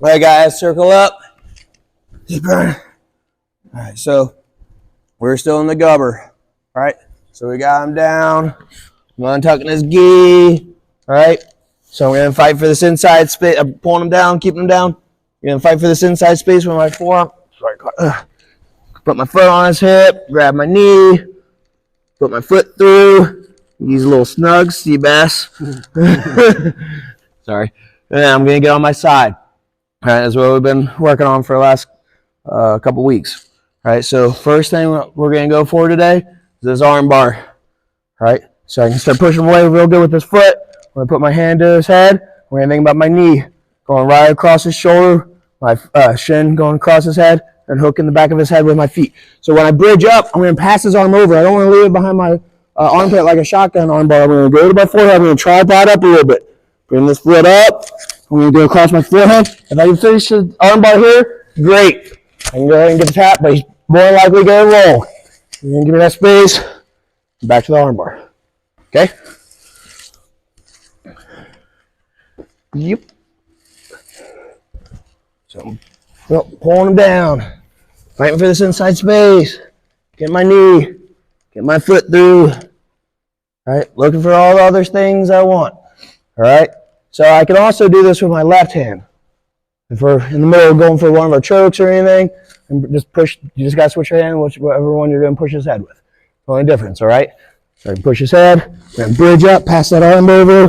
All right, guys, circle up. All right, so we're still in the gubber. All right, so we got him down. I'm untucking his gi. All right, so we're gonna fight for this inside space. I'm pulling him down, keeping him down. We're gonna fight for this inside space with my forearm. Put my foot on his hip, grab my knee, put my foot through. Use a little snug, sea bass. Sorry. And then I'm gonna get on my side. All right, that's what we've been working on for the last couple weeks. All right, so first thing we're going to go for today is this arm bar. All right, so I can start pushing away real good with this foot. I'm going to put my hand to his head. We're going to think about my knee going right across his shoulder, my shin going across his head, and hooking the back of his head with my feet. So when I bridge up, I'm going to pass his arm over. I don't want to leave it behind my armpit like a shotgun arm bar. I'm going to go to my forehead. I'm going to tripod up a little bit. Bring this foot up. I'm going to go across my forehead. If I can finish the arm bar here, great. I can go ahead and get the tap, but he's more likely going to roll. You're going to give me that space. Back to the arm bar. Okay? Yep. So, pulling him down. Fighting for this inside space. Get my knee. Get my foot through. All right? Looking for all the other things I want. All right? So I can also do this with my left hand. If we're in the middle of going for one of our chokes or anything, and just push, you just got to switch your hand, whichever one you're going to push his head with. Only difference, all right? So I can push his head, then bridge up, pass that arm over,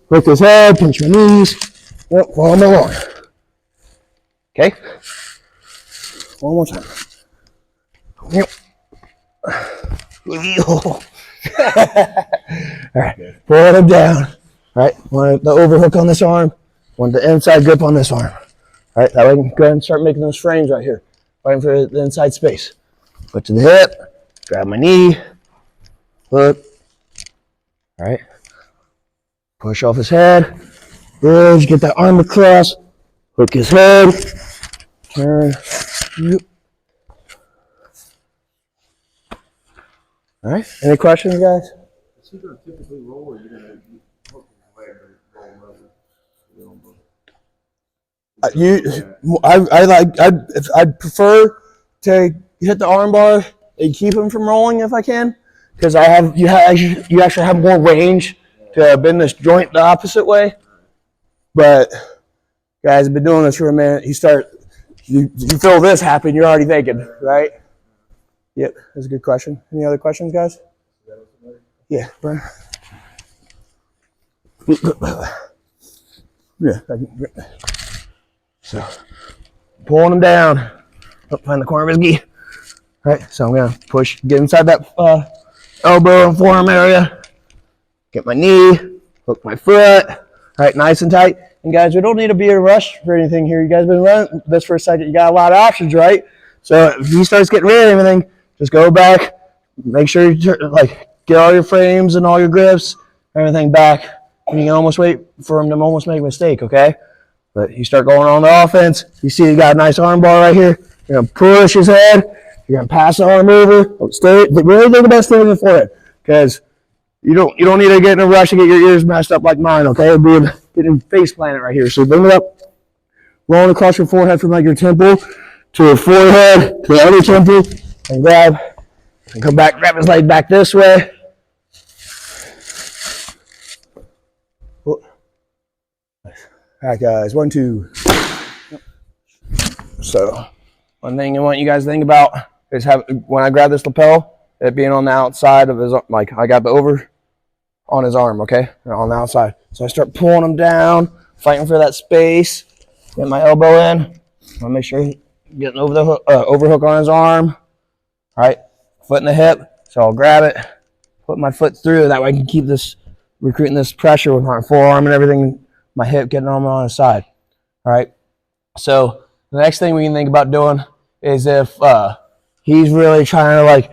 hook his head, pinch my knees, follow him along. Okay? One more time. Yep. All right, pull him down. All right, want the overhook on this arm, want the inside grip on this arm. All right, that way I can go ahead and start making those frames right here, fighting for the inside space. Foot to the hip, grab my knee, hook. All right, push off his head, bridge, get that arm across, hook his head, turn. All right, any questions, guys? Is he going to typically roll, or are you going to hook his leg or roll over? I'd prefer to hit the arm bar and keep him from rolling if I can, because you actually have more range to bend this joint the opposite way. But guys have been doing this for a minute. You feel this happen, you're already thinking, right? Yep, that's a good question. Any other questions, guys? Yeah, Brian. Yeah. So, pulling him down. Find the corner of his gi. All right, so I'm going to get inside that elbow and forearm area. Get my knee, hook my foot. All right, nice and tight. And guys, we don't need to be in a rush for anything here. You guys have been running this for a second. You got a lot of options, right? So if he starts getting rid of everything, just go back. Make sure you get all your frames and all your grips, everything back. And you can almost wait for him to almost make a mistake, okay? But you start going on the offense. You see he got a nice arm bar right here. You're going to push his head. You're going to pass the arm over. Really do the best thing with the forehead, because you don't need to get in a rush to get your ears messed up like mine, okay? It'll be getting face planted right here. So bring it up, rolling across your forehead from your temple to your forehead to the other temple, and grab, and come back, grab his leg back this way. All right, guys, 1, 2. So, one thing I want you guys to think about is when I grab this lapel, it being on the outside of his, I got the over on his arm, okay? On the outside. So I start pulling him down, fighting for that space, get my elbow in. I want to make sure he's getting over the overhook on his arm. All right, foot in the hip. So I'll grab it, put my foot through. That way I can keep recruiting this pressure with my forearm and everything, my hip getting on his side. All right, so the next thing we can think about doing is if he's really trying to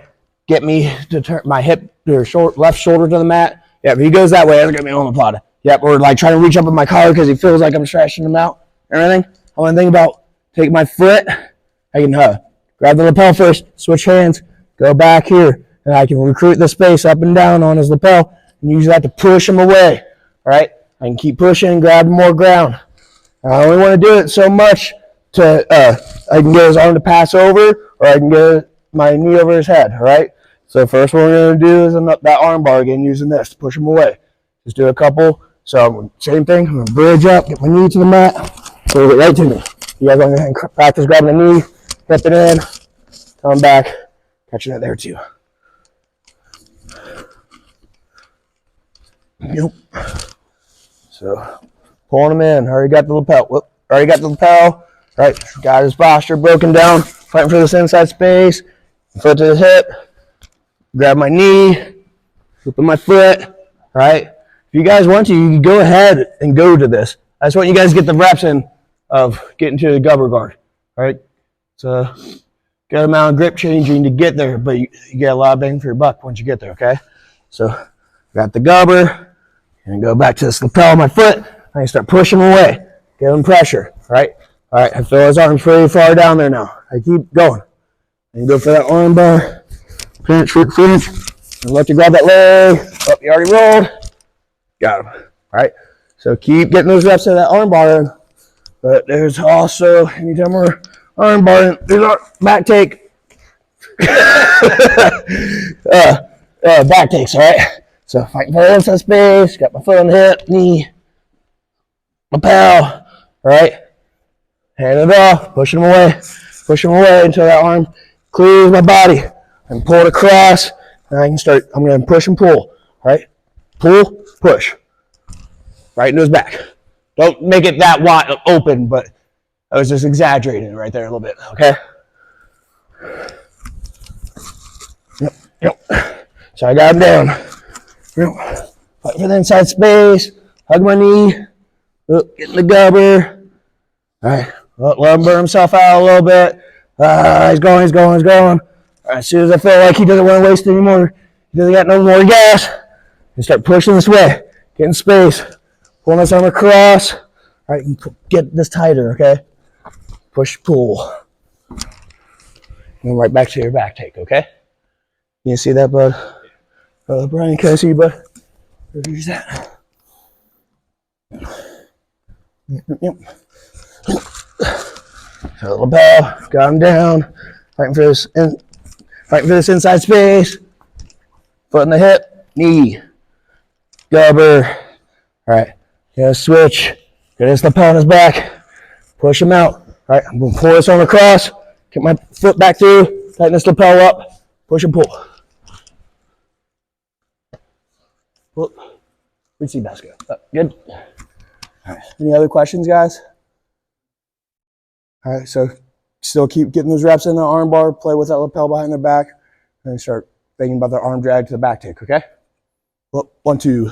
get me to turn my hip or left shoulder to the mat. Yeah, if he goes that way, that'll get me on the plata. Yep, or trying to reach up with my collar because he feels like I'm stretching him out. Everything. I want to think about taking my foot. I can grab the lapel first, switch hands, go back here, and I can recruit the space up and down on his lapel and use that to push him away. All right, I can keep pushing, grab more ground. I only want to do it so much to I can get his arm to pass over, or I can get my knee over his head. All right. So first what we're going to do is that arm bar again, using this to push him away. Just do a couple. So same thing. I'm going to bridge up, get my knee to the mat, move it right to me. You guys want to go ahead and practice grabbing the knee, hip it in, coming back, catching it there too. Yep. So pulling him in. Already got the lapel. Whoop. Already got the lapel. All right. Got his posture broken down. Fighting for this inside space. Foot to the hip. Grab my knee. Flipping my foot. All right. If you guys want to, you can go ahead and go to this. I just want you guys to get the reps in of getting to the Gubber Guard. All right. It's a good amount of grip changing to get there, but you get a lot of bang for your buck once you get there. Okay. So got the Gubber. And go back to this lapel of my foot. I start pushing away. Give him pressure. All right. All right. I feel his arms pretty far down there now. I keep going. And go for that arm bar. Pinch, finish. And look to grab that leg. Oh, you already rolled. Got him. All right. So keep getting those reps of that arm bar in. But there's also, anytime we're arm barring, there's our back take. Back takes. All right. So fighting for the inside space, got my foot on the hip, knee, lapel, all right? Hand it off, push him away until that arm clears my body and pull it across, and I can start, I'm gonna push and pull, all right? Pull, push, right into his back. Don't make it that wide open, but I was just exaggerating right there a little bit, okay? Yep. So I got him down. Fight for the inside space. Hug my knee. Get in the Gubber. All right. Let him burn himself out a little bit. He's going. All right, as soon as I feel like he doesn't want to waste anymore, he doesn't got no more gas, you start pushing this way. Get in space. Pulling this arm across. All right, you get this tighter, okay? Push, pull. And right back to your back take, okay? You see that, bud? Brian, can I see you, bud? Where's that? Yep. So lapel, got him down. Fighting for this inside space. Foot in the hip, knee, Gubber. All right, gonna switch. Get this lapel on his back. Push him out. All right, I'm gonna pull this arm across. Get my foot back through. Tighten this lapel up. Push and pull. Whoop. Where'd see basket? Good. All right. Any other questions, guys? All right. So still keep getting those reps in the arm bar. Play with that lapel behind their back, and start thinking about their arm drag to the back take. Okay. Whoop. 1, 2.